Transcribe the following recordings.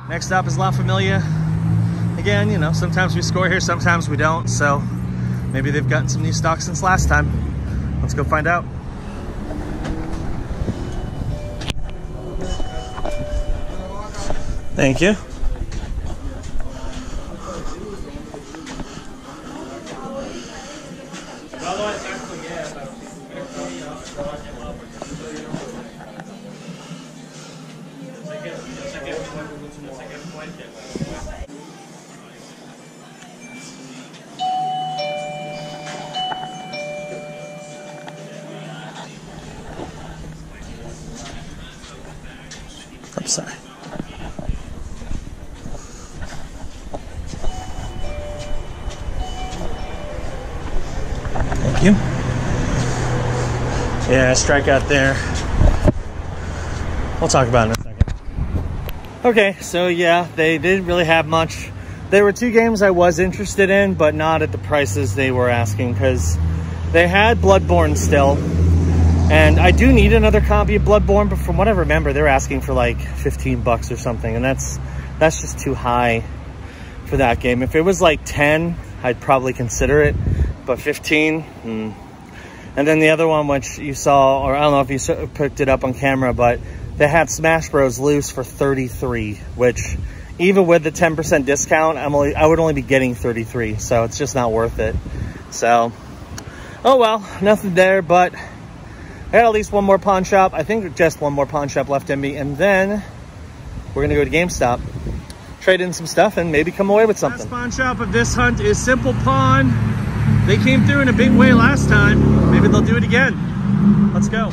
Next stop is La Familia. Again, you know, sometimes we score here, sometimes we don't, so maybe they've gotten some new stock since last time. Let's go find out. Thank you. I'm sorry. Thank you. Yeah, strikeout there. We'll talk about it in a second. Okay, so yeah, they didn't really have much. There were two games I was interested in, but not at the prices they were asking, because they had Bloodborne still. And I do need another copy of Bloodborne, but from what I remember, they're asking for like 15 bucks or something, and that's just too high for that game. If it was like 10, I'd probably consider it, but 15, And then the other one, which you saw, or I don't know if you picked it up on camera, but they had Smash Bros. Loose for 33, which even with the 10% discount, I would only be getting 33, so it's just not worth it. So, oh well, nothing there, but I got at least one more pawn shop. I think just one more pawn shop left in me, and then we're gonna go to GameStop, trade in some stuff, and maybe come away with something. Last pawn shop of this hunt is Simple Pawn. They came through in a big way last time. Maybe they'll do it again. Let's go.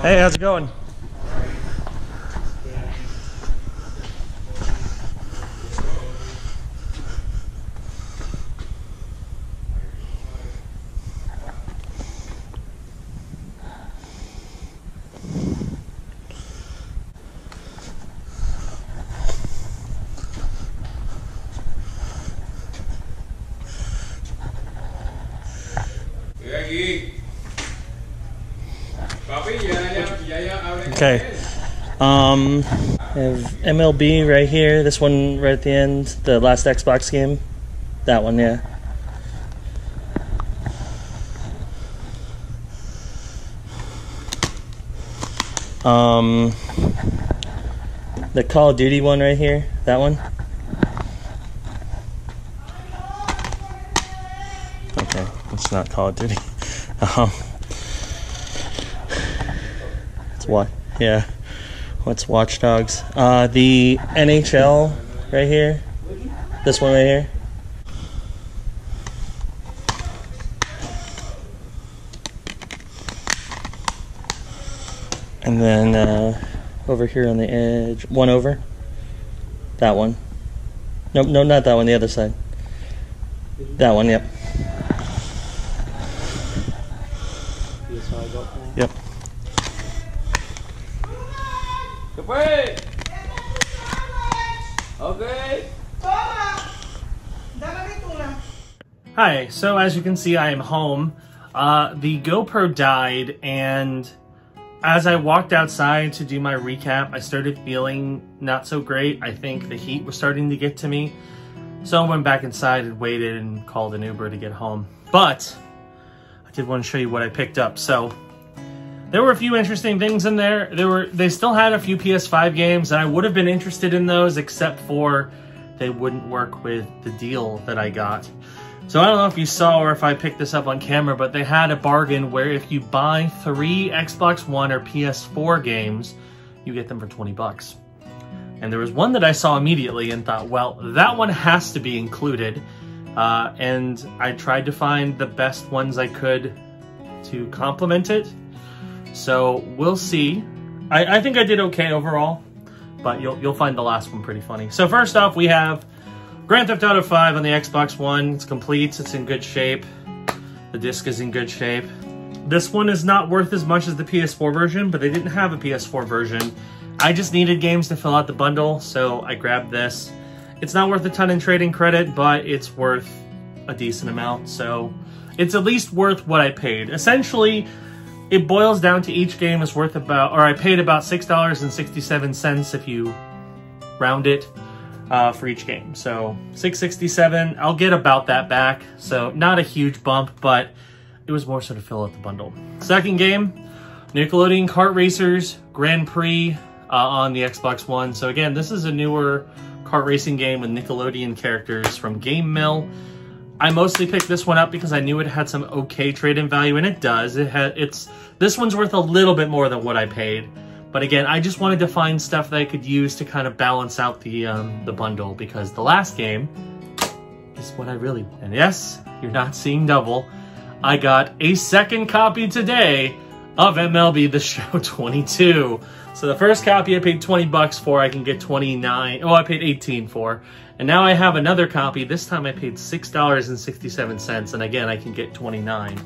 Hey, how's it going? Okay, I have MLB right here, this one right at the end, the last Xbox game, that one, yeah. The Call of Duty one right here, that one. Okay, it's not Call of Duty. It's what? Yeah. What's Watch Dogs? The NHL right here. This one right here. And then over here on the edge, one over. That one. Nope, no, not that one, the other side. That one, yep. Yep. Okay. Hi, so as you can see, I am home. The GoPro died, and as I walked outside to do my recap, I started feeling not so great. I think the heat was starting to get to me. So I went back inside and waited and called an Uber to get home. But I did want to show you what I picked up. So there were a few interesting things in there. They still had a few PS5 games, and I would have been interested in those, except for they wouldn't work with the deal that I got. So I don't know if you saw or if I picked this up on camera, but they had a bargain where if you buy 3 Xbox One or PS4 games, you get them for 20 bucks. And there was one that I saw immediately and thought, well, that one has to be included. And I tried to find the best ones I could to complement it. So we'll see. I think I did okay overall, but you'll find the last one pretty funny. So first off, we have Grand Theft Auto 5 on the Xbox One. It's complete. It's in good shape. The disc is in good shape. This one is not worth as much as the PS4 version, but they didn't have a PS4 version. I just needed games to fill out the bundle, so I grabbed this. It's not worth a ton in trading credit, but it's worth a decent amount, so it's at least worth what I paid. Essentially, it boils down to each game is worth about, or I paid about $6.67 if you round it for each game. So $6.67, I'll get about that back. So not a huge bump, but it was more so to fill out the bundle. Second game, Nickelodeon Kart Racers Grand Prix on the Xbox One. So again, this is a newer kart racing game with Nickelodeon characters from Game Mill. I mostly picked this one up because I knew it had some okay trade-in value, and it does. This one's worth a little bit more than what I paid. But again, I just wanted to find stuff that I could use to kind of balance out the bundle, because the last game is what I really want. And yes, you're not seeing double. I got a second copy today of MLB The Show 22. So the first copy I paid 20 bucks for, I can get 29. Oh, I paid 18 for. And now I have another copy. This time I paid $6.67, and again, I can get 29.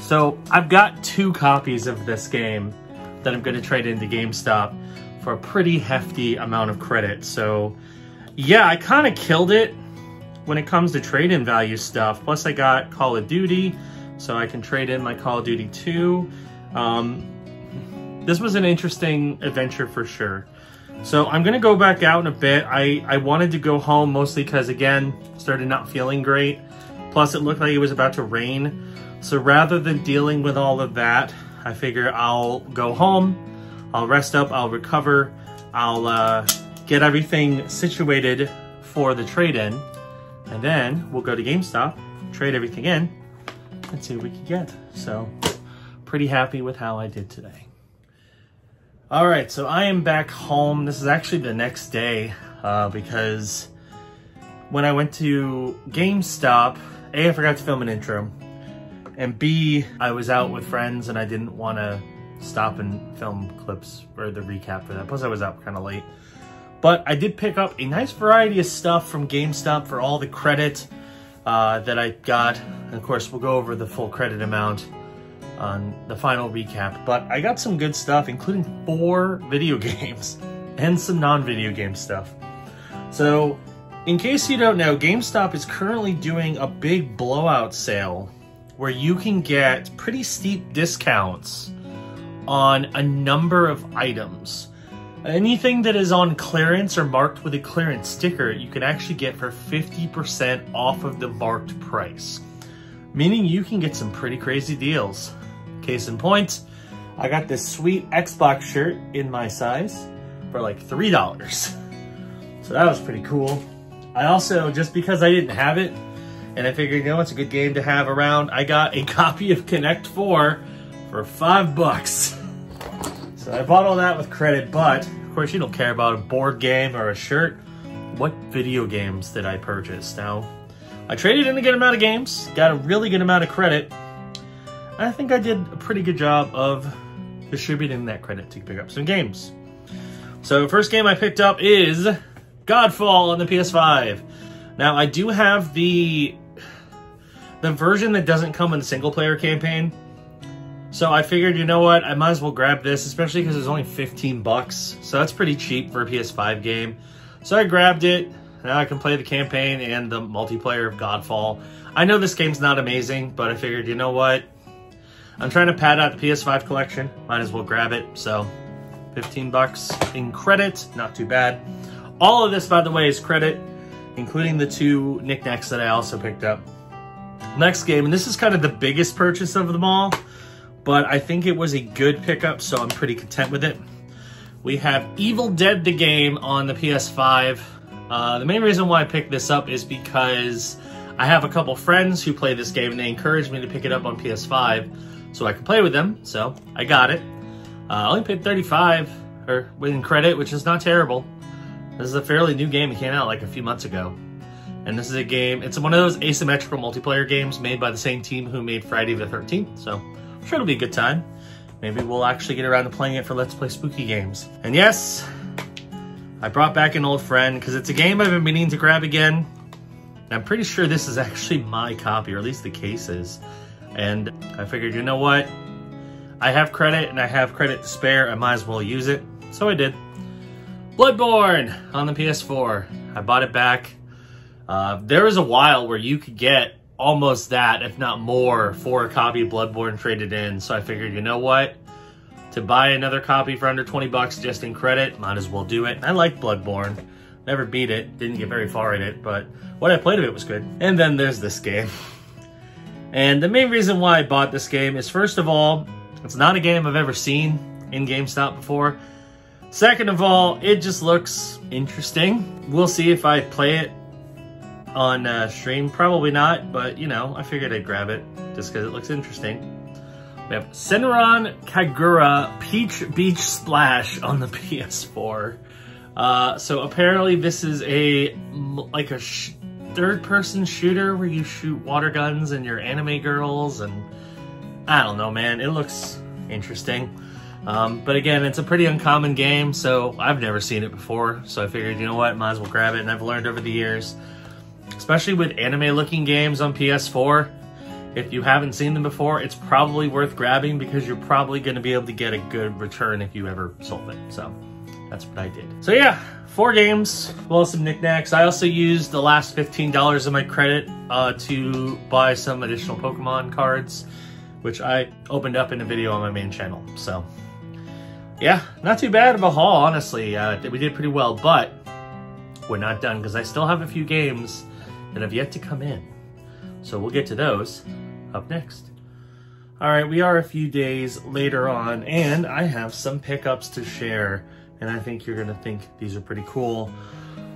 So I've got 2 copies of this game that I'm going to trade into GameStop for a pretty hefty amount of credit. So yeah, I kind of killed it when it comes to trade-in value stuff. Plus I got Call of Duty, so I can trade in my Call of Duty 2. This was an interesting adventure for sure. So I'm gonna go back out in a bit. I wanted to go home mostly because, again, started not feeling great. Plus it looked like it was about to rain. So rather than dealing with all of that, I figure I'll go home, I'll rest up, I'll recover, I'll get everything situated for the trade-in, and then we'll go to GameStop, trade everything in, and see what we can get. So pretty happy with how I did today. All right, so I am back home. This is actually the next day because when I went to GameStop, A, I forgot to film an intro, and B, I was out with friends and I didn't want to stop and film clips or the recap for that. Plus I was out kind of late. But I did pick up a nice variety of stuff from GameStop for all the credit that I got. And of course, we'll go over the full credit amount on the final recap. But I got some good stuff, including 4 video games and some non-video game stuff. So in case you don't know, GameStop is currently doing a big blowout sale where you can get pretty steep discounts on a number of items. Anything that is on clearance or marked with a clearance sticker, you can actually get for 50% off of the marked price. Meaning you can get some pretty crazy deals. Case in point, I got this sweet Xbox shirt in my size for like $3. So that was pretty cool. I also, just because I didn't have it, and I figured, you know, it's a good game to have around, I got a copy of Connect 4 for $5. So I bought all that with credit, but of course you don't care about a board game or a shirt. What video games did I purchase? Now, I traded in a good amount of games, got a really good amount of credit. I think I did a pretty good job of distributing that credit to pick up some games. So first game I picked up is Godfall on the PS5. Now I do have the version that doesn't come with a single player campaign. So I figured, you know what, I might as well grab this, especially because it's only 15 bucks. So that's pretty cheap for a PS5 game. So I grabbed it. Now I can play the campaign and the multiplayer of Godfall. I know this game's not amazing, but I figured, you know what, I'm trying to pad out the PS5 collection. Might as well grab it. So 15 bucks in credit, not too bad. All of this, by the way, is credit, including the 2 knickknacks that I also picked up. Next game, and this is kind of the biggest purchase of them all, but I think it was a good pickup, so I'm pretty content with it. We have Evil Dead the game on the PS5. The main reason why I picked this up is because I have a couple friends who play this game, and they encouraged me to pick it up on PS5 so I can play with them, so I got it. I only paid $35 in credit, which is not terrible. This is a fairly new game. It came out like a few months ago. And this is a game, it's one of those asymmetrical multiplayer games made by the same team who made Friday the 13th. So I'm sure it'll be a good time. Maybe we'll actually get around to playing it for Let's Play Spooky Games. And yes, I brought back an old friend because it's a game I've been meaning to grab again. I'm pretty sure this is actually my copy, or at least the case is. And I figured, you know what? I have credit and I have credit to spare. I might as well use it. So I did. Bloodborne on the PS4. I bought it back. There was a while where you could get almost that, if not more, for a copy of Bloodborne traded in. So I figured, you know what? To buy another copy for under 20 bucks just in credit, might as well do it. I like Bloodborne. Never beat it. Didn't get very far in it, but what I played of it was good. And then there's this game. And the main reason why I bought this game is, first of all, it's not a game I've ever seen in GameStop before. Second of all, it just looks interesting. We'll see if I play it on stream. Probably not, but you know, I figured I'd grab it just because it looks interesting. We have Senran Kagura Peach Beach Splash on the PS4. So apparently this is a third-person shooter where you shoot water guns and you're anime girls, and I don't know, man. It looks interesting. But again, it's a pretty uncommon game, so I've never seen it before. So I figured, you know what, might as well grab it. And I've learned over the years, especially with anime-looking games on PS4, if you haven't seen them before, it's probably worth grabbing because you're probably going to be able to get a good return if you ever sold it. So that's what I did. So yeah, 4 games, as well as some knickknacks. I also used the last $15 of my credit to buy some additional Pokemon cards, which I opened up in a video on my main channel. So yeah, not too bad of a haul, honestly. We did pretty well, but we're not done because I still have a few games that have yet to come in. So we'll get to those up next. All right, we are a few days later on, and I have some pickups to share, and I think you're gonna think these are pretty cool.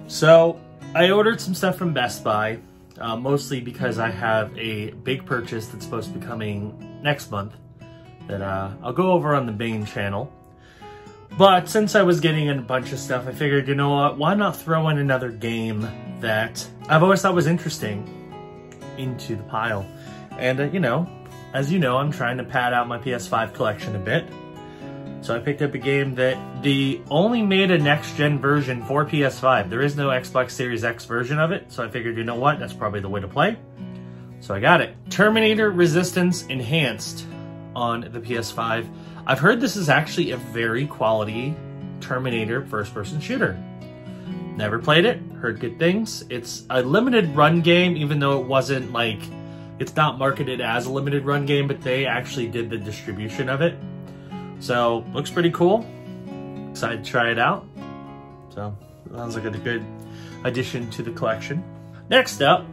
So I ordered some stuff from Best Buy, mostly because I have a big purchase that's supposed to be coming next month that I'll go over on the main channel. But since I was getting in a bunch of stuff, I figured, you know what, why not throw in another game that I've always thought was interesting into the pile. And you know, as you know, I'm trying to pad out my PS5 collection a bit. So I picked up a game that they only made a next-gen version for PS5. There is no Xbox Series X version of it, so I figured, you know what, that's probably the way to play. So I got it. Terminator Resistance Enhanced on the PS5. I've heard this is actually a very quality Terminator first-person shooter. Never played it, heard good things. It's a limited run game, even though it wasn't like, it's not marketed as a limited run game, but they actually did the distribution of it. So, looks pretty cool. Excited to try it out. So, sounds like a good addition to the collection. Next up,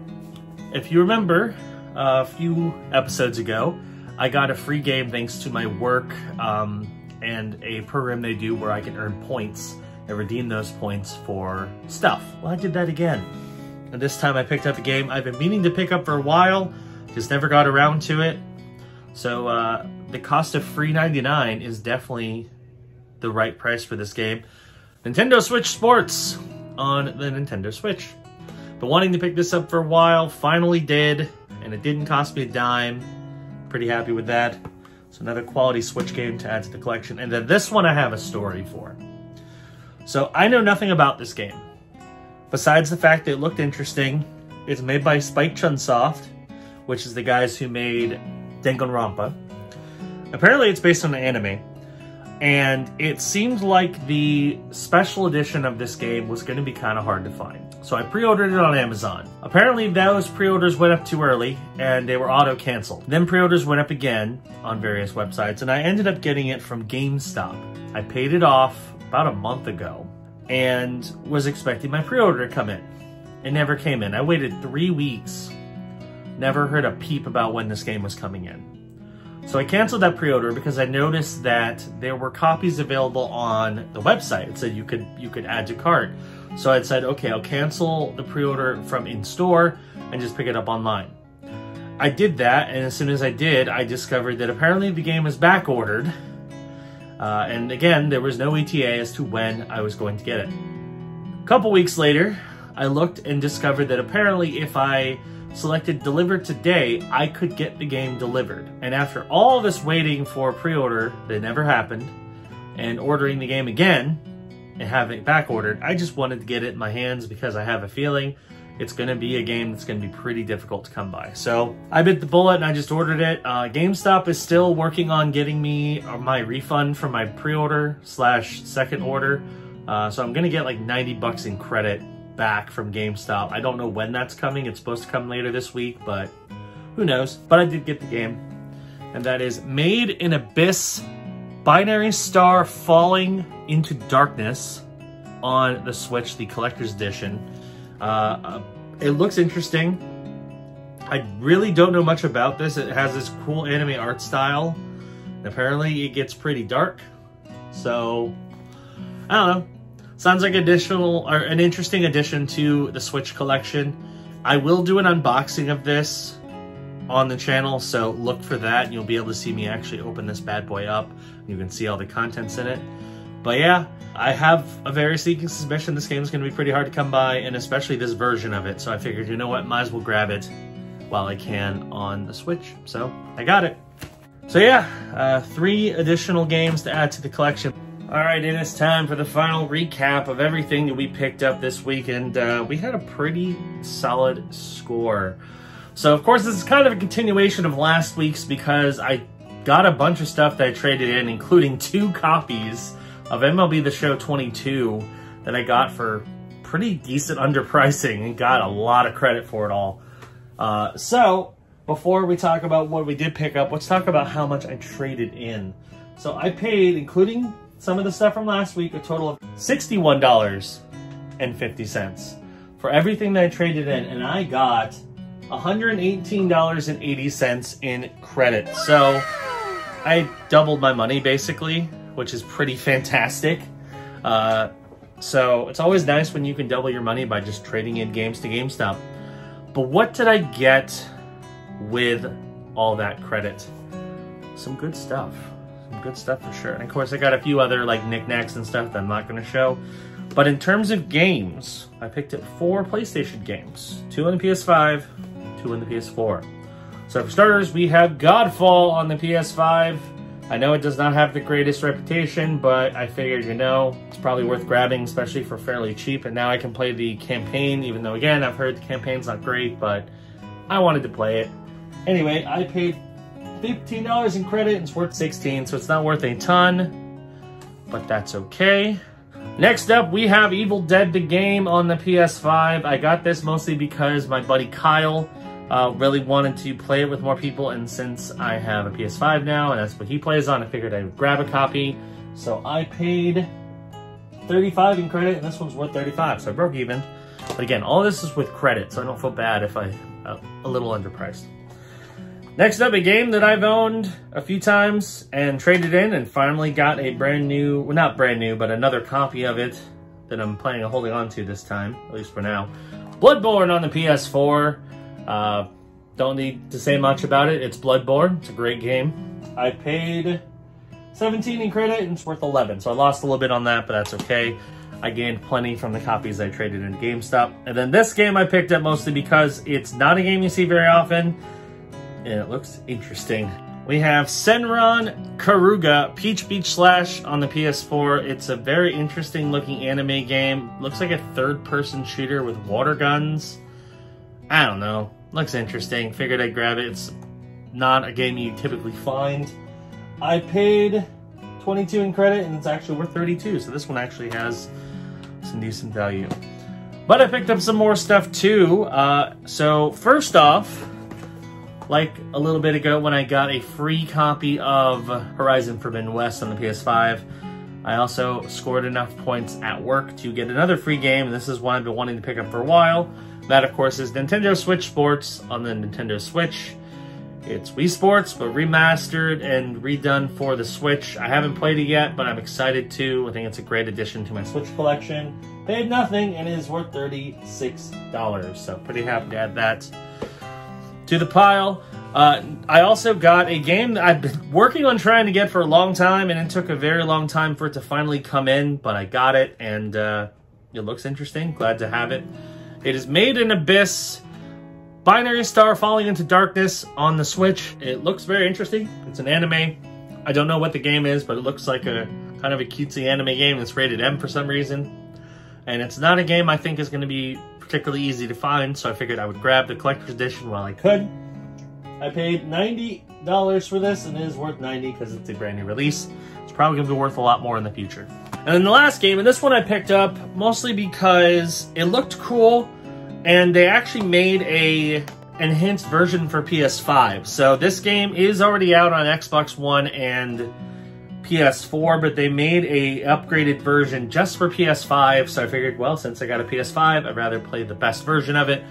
if you remember, a few episodes ago, I got a free game thanks to my work and a program they do where I can earn points and redeem those points for stuff. Well, I did that again. And this time I picked up a game I've been meaning to pick up for a while, just never got around to it. So the cost of free $99 is definitely the right price for this game. Nintendo Switch Sports on the Nintendo Switch. Been wanting to pick this up for a while, finally did, and it didn't cost me a dime. Pretty happy with that. So another quality Switch game to add to the collection. And then this one I have a story for. So I know nothing about this game, besides the fact that it looked interesting. It's made by Spike Chunsoft, which is the guys who made Danganronpa. Apparently it's based on an anime, and it seemed like the special edition of this game was going to be kind of hard to find. So I pre-ordered it on Amazon. Apparently those pre-orders went up too early, and they were auto-canceled. Then pre-orders went up again on various websites, and I ended up getting it from GameStop. I paid it off about a month ago and was expecting my pre-order to come in. It never came in. I waited 3 weeks, never heard a peep about when this game was coming in. So I canceled that pre-order because I noticed that there were copies available on the website. It said you could add to cart. So I said, okay, I'll cancel the pre-order from in-store and just pick it up online. I did that, and as soon as I did, I discovered that apparently the game was back-ordered. And again, there was no ETA as to when I was going to get it. A couple weeks later, I looked and discovered that apparently if I selected deliver today, I could get the game delivered. And after all this waiting for a pre-order that never happened, and ordering the game again, and have it back ordered. I just wanted to get it in my hands because I have a feeling it's going to be a game that's going to be pretty difficult to come by. So I bit the bullet and I just ordered it. GameStop is still working on getting me my refund for my pre-order / second order. So I'm going to get like 90 bucks in credit back from GameStop. I don't know when that's coming. It's supposed to come later this week, but who knows? But I did get the game. And that is Made in Abyss, Binary Star Falling into Darkness on the Switch, the Collector's Edition. It looks interesting. I really don't know much about this. It has this cool anime art style. Apparently it gets pretty dark. So, I don't know. Sounds like an interesting addition to the Switch collection. I will do an unboxing of this on the channel, so look for that. You'll be able to see me actually open this bad boy up. You can see all the contents in it. But yeah, I have a very sneaking suspicion this game is going to be pretty hard to come by, and especially this version of it. So I figured, you know what, might as well grab it while I can on the Switch. So I got it. So yeah, 3 additional games to add to the collection. All right, it is time for the final recap of everything that we picked up this week, and we had a pretty solid score. So of course, this is kind of a continuation of last week's because I got a bunch of stuff that I traded in, including 2 copies of MLB The Show 22 that I got for pretty decent underpricing and got a lot of credit for it all. So before we talk about what we did pick up, let's talk about how much I traded in. So I paid, including some of the stuff from last week, a total of $61.50 for everything that I traded in, and I got $118.80 in credit. So I doubled my money basically, which is pretty fantastic. So it's always nice when you can double your money by just trading in games to GameStop. But what did I get with all that credit? Some good stuff. Some good stuff for sure. And of course I got a few other like knickknacks and stuff that I'm not going to show. But in terms of games, I picked up 4 PlayStation games. 2 on the PS5, 2 on the PS4. So for starters, we have Godfall on the PS5. I know it does not have the greatest reputation, but I figured, you know, it's probably worth grabbing, especially for fairly cheap. And now I can play the campaign, even though, again, I've heard the campaign's not great, but I wanted to play it. Anyway, I paid $15 in credit, and it's worth $16, so it's not worth a ton, but that's okay. Next up, we have Evil Dead the game on the PS5. I got this mostly because my buddy Kyle really wanted to play it with more people, and since I have a PS5 now and that's what he plays on, I figured I would grab a copy. So I paid $35 in credit, and this one's worth $35, so I broke even. But again, all this is with credit, so I don't feel bad if I'm a little underpriced. Next up, a game that I've owned a few times and traded in and finally got a brand new, well, not brand new, but another copy of it that I'm planning on holding on to this time, at least for now. Bloodborne on the PS4. Don't need to say much about it. It's Bloodborne. It's a great game. I paid $17 in credit and it's worth $11. So I lost a little bit on that, but that's okay. I gained plenty from the copies I traded in GameStop. And then this game I picked up mostly because it's not a game you see very often. And it looks interesting. We have Senran Karuga Peach Beach Slash on the PS4. It's a very interesting looking anime game. Looks like a third-person shooter with water guns. I don't know. Looks interesting. Figured I'd grab it. It's not a game you typically find. I paid $22 in credit, and it's actually worth $32. So this one actually has some decent value. But I picked up some more stuff too. So first off, like a little bit ago when I got a free copy of Horizon Forbidden West on the PS5, I also scored enough points at work to get another free game, and this is one I've been wanting to pick up for a while. That, of course, is Nintendo Switch Sports on the Nintendo Switch. It's Wii Sports, but remastered and redone for the Switch. I haven't played it yet, but I'm excited to. I think it's a great addition to my Switch collection. Paid nothing, and it is worth $36, so pretty happy to add that to the pile. I also got a game that I've been working on trying to get for a long time, and it took a very long time for it to finally come in, but I got it, and it looks interesting. Glad to have it. It is Made in Abyss, Binary Star Falling into Darkness on the Switch. It looks very interesting. It's an anime. I don't know what the game is, but it looks like a kind of a cutesy anime game that's rated M for some reason. And it's not a game I think is going to be particularly easy to find, so I figured I would grab the collector's edition while I could. I paid $90 for this, and it is worth $90 because it's a brand new release. It's probably going to be worth a lot more in the future. And then the last game, and this one I picked up mostly because it looked cool, and they actually made a enhanced version for PS5. So this game is already out on Xbox One and PS4, but they made a upgraded version just for PS5. So I figured, well, since I got a PS5, I'd rather play the best version of it.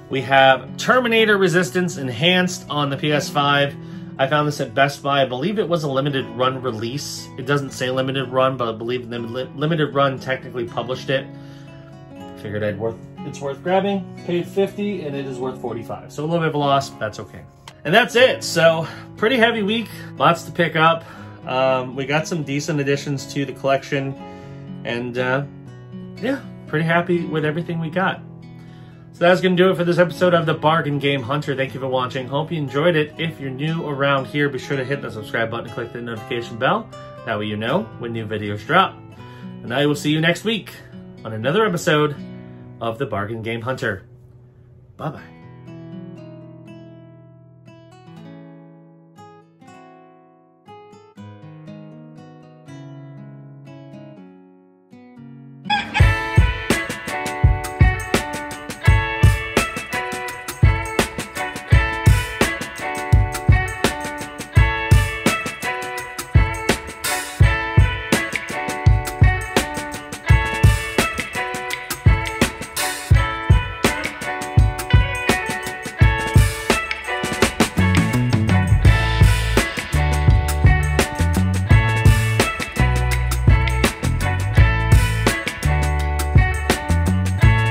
We have Terminator Resistance Enhanced on the PS5. I found this at Best Buy. I believe it was a limited run release. It doesn't say limited run, but I believe the limited run technically published it. Figured it's worth grabbing. Paid $50 and it is worth $45. So a little bit of a loss, but that's okay. And that's it. So pretty heavy week, lots to pick up. We got some decent additions to the collection, and yeah, pretty happy with everything we got. So that's going to do it for this episode of the Bargain Game Hunter. Thank you for watching. Hope you enjoyed it. If you're new around here, be sure to hit the subscribe button and click the notification bell. That way you know when new videos drop. And I will see you next week on another episode of the Bargain Game Hunter. Bye-bye.